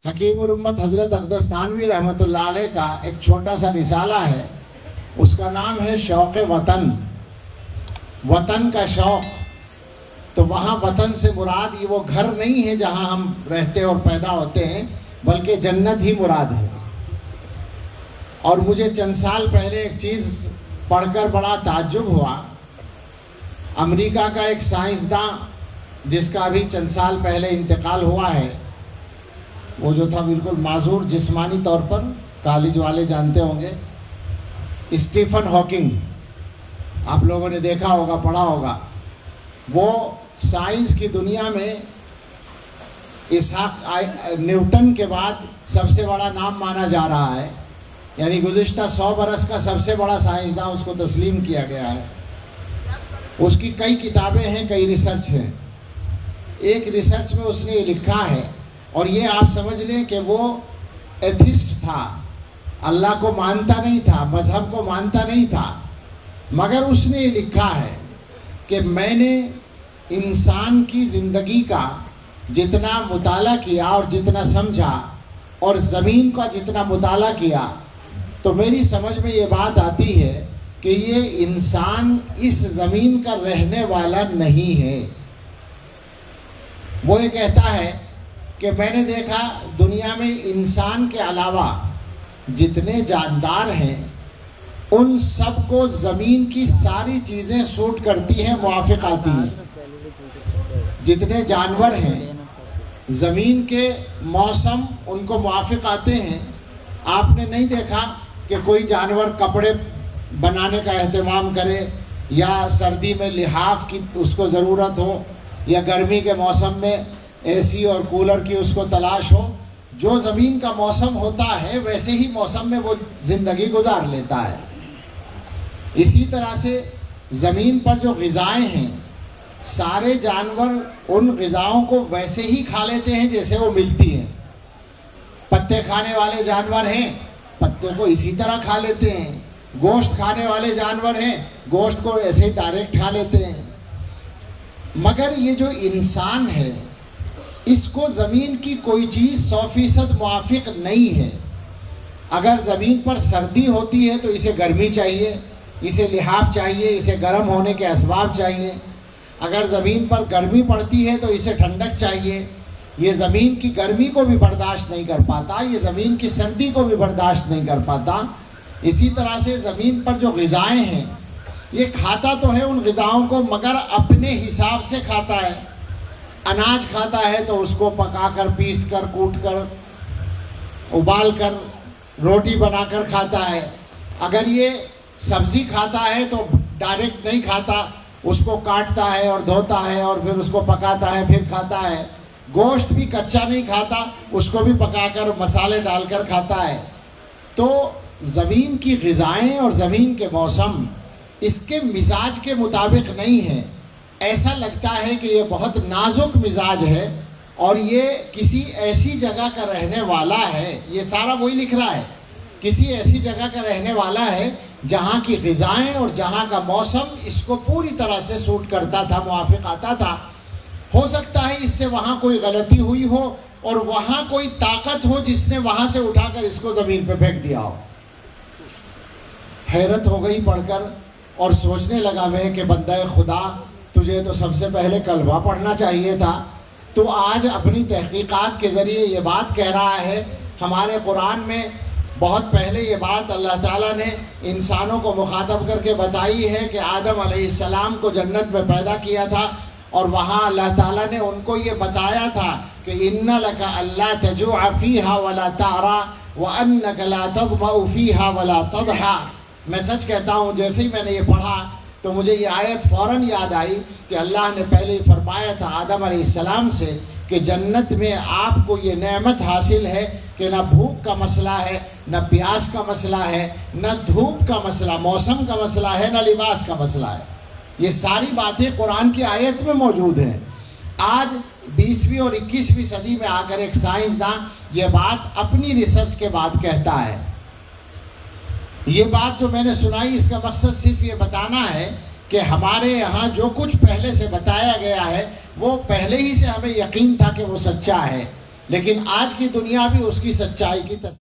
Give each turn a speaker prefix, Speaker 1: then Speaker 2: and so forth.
Speaker 1: حکیم الامت حضرت اقدس تھانوی رحمۃ اللہ علیہ کا ایک چھوٹا سا رسالہ ہے، اس کا نام ہے شوق وطن، وطن کا شوق۔ تو وہاں وطن سے مراد یہ وہ گھر نہیں ہے جہاں ہم رہتے اور پیدا ہوتے ہیں، بلکہ جنت ہی مراد ہے۔ اور مجھے چند سال پہلے ایک چیز پڑھ کر بڑا تعجب ہوا۔ امریکہ کا ایک سائنسداں جس کا ابھی چند سال پہلے انتقال ہوا ہے، وہ جو تھا بالکل معذور جسمانی طور پر، کالج والے جانتے ہوں گے، اسٹیفن ہاکنگ، آپ لوگوں نے دیکھا ہوگا، پڑھا ہوگا۔ وہ سائنس کی دنیا میں اسحاق نیوٹن کے بعد سب سے بڑا نام مانا جا رہا ہے، یعنی گزشتہ 100 برس کا سب سے بڑا سائنسداں اس کو تسلیم کیا گیا ہے۔ اس کی کئی کتابیں ہیں، کئی ریسرچ ہیں۔ ایک ریسرچ میں اس نے یہ لکھا ہے، اور یہ آپ سمجھ لیں کہ وہ ایتھسٹ تھا، اللہ کو مانتا نہیں تھا، مذہب کو مانتا نہیں تھا، مگر اس نے یہ لکھا ہے کہ میں نے انسان کی زندگی کا جتنا مطالعہ کیا اور جتنا سمجھا، اور زمین کا جتنا مطالعہ کیا، تو میری سمجھ میں یہ بات آتی ہے کہ یہ انسان اس زمین کا رہنے والا نہیں ہے۔ وہ یہ کہتا ہے کہ میں نے دیکھا دنیا میں انسان کے علاوہ جتنے جاندار ہیں ان سب کو زمین کی ساری چیزیں سوٹ کرتی ہیں، موافق آتی ہیں۔ جتنے جانور ہیں زمین کے موسم ان کو موافق آتے ہیں۔ آپ نے نہیں دیکھا کہ کوئی جانور کپڑے بنانے کا اہتمام کرے، یا سردی میں لحاف کی اس کو ضرورت ہو، یا گرمی کے موسم میں اے سی اور کولر کی اس کو تلاش ہو۔ جو زمین کا موسم ہوتا ہے ویسے ہی موسم میں وہ زندگی گزار لیتا ہے۔ اسی طرح سے زمین پر جو غذائیں ہیں، سارے جانور ان غذاؤں کو ویسے ہی کھا لیتے ہیں جیسے وہ ملتی ہیں۔ پتے کھانے والے جانور ہیں، پتوں کو اسی طرح کھا لیتے ہیں۔ گوشت کھانے والے جانور ہیں، گوشت کو ایسے ہی ڈائریکٹ کھا لیتے ہیں۔ مگر یہ جو انسان ہے، اس کو زمین کی کوئی چیز 100% موافق نہیں ہے۔ اگر زمین پر سردی ہوتی ہے تو اسے گرمی چاہیے، اسے لحاف چاہیے، اسے گرم ہونے کے اسباب چاہیے۔ اگر زمین پر گرمی پڑتی ہے تو اسے ٹھنڈک چاہیے۔ یہ زمین کی گرمی کو بھی برداشت نہیں کر پاتا، یہ زمین کی سردی کو بھی برداشت نہیں کر پاتا۔ اسی طرح سے زمین پر جو غذائیں ہیں، یہ کھاتا تو ہے ان غذاؤں کو، مگر اپنے حساب سے کھاتا ہے۔ اناج کھاتا ہے تو اس کو پکا کر، پیس کر، کوٹ کر، ابال کر، روٹی بنا کر کھاتا ہے۔ اگر یہ سبزی کھاتا ہے تو ڈائریکٹ نہیں کھاتا، اس کو کاٹتا ہے اور دھوتا ہے اور پھر اس کو پکاتا ہے، پھر کھاتا ہے۔ گوشت بھی کچا نہیں کھاتا، اس کو بھی پکا کر مسالے ڈال کر کھاتا ہے۔ تو زمین کی غذائیں اور زمین کے موسم اس کے مزاج کے مطابق نہیں ہیں۔ ایسا لگتا ہے کہ یہ بہت نازک مزاج ہے اور یہ کسی ایسی جگہ کا رہنے والا ہے۔ یہ سارا وہی لکھ رہا ہے، کسی ایسی جگہ کا رہنے والا ہے جہاں کی غذائیں اور جہاں کا موسم اس کو پوری طرح سے سوٹ کرتا تھا، موافق آتا تھا۔ ہو سکتا ہے اس سے وہاں کوئی غلطی ہوئی ہو اور وہاں کوئی طاقت ہو جس نے وہاں سے اٹھا کر اس کو زمین پہ پھینک دیا ہو۔ حیرت ہو گئی پڑھ کر، اور سوچنے لگا میں کہ بندہ خدا، تجھے تو سب سے پہلے کلمہ پڑھنا چاہیے تھا۔ تو آج اپنی تحقیقات کے ذریعے یہ بات کہہ رہا ہے۔ ہمارے قرآن میں بہت پہلے یہ بات اللہ تعالیٰ نے انسانوں کو مخاطب کر کے بتائی ہے کہ آدم علیہ السلام کو جنت میں پیدا کیا تھا، اور وہاں اللہ تعالیٰ نے ان کو یہ بتایا تھا کہ اِنَّ لَكَ أَلَّا تَجُوعَ فِيهَا وَلَا تَعْرَىٰ وَأَنَّكَ لَا تَظْمَأُ فِيهَا وَلَا تَضْحَىٰ۔ میں سچ کہتا ہوں، جیسے ہی میں نے یہ پڑھا تو مجھے یہ آیت فوراً یاد آئی کہ اللہ نے پہلے ہی فرمایا تھا آدم علیہ السلام سے کہ جنت میں آپ کو یہ نعمت حاصل ہے کہ نہ بھوک کا مسئلہ ہے، نہ پیاس کا مسئلہ ہے، نہ دھوپ کا مسئلہ، موسم کا مسئلہ ہے، نہ لباس کا مسئلہ ہے۔ یہ ساری باتیں قرآن کی آیت میں موجود ہیں۔ آج 20ویں اور 21ویں صدی میں آ کر ایک سائنسداں یہ بات اپنی ریسرچ کے بعد کہتا ہے۔ یہ بات جو میں نے سنائی، اس کا مقصد صرف یہ بتانا ہے کہ ہمارے یہاں جو کچھ پہلے سے بتایا گیا ہے وہ پہلے ہی سے ہمیں یقین تھا کہ وہ سچا ہے، لیکن آج کی دنیا بھی اس کی سچائی کی تصدیق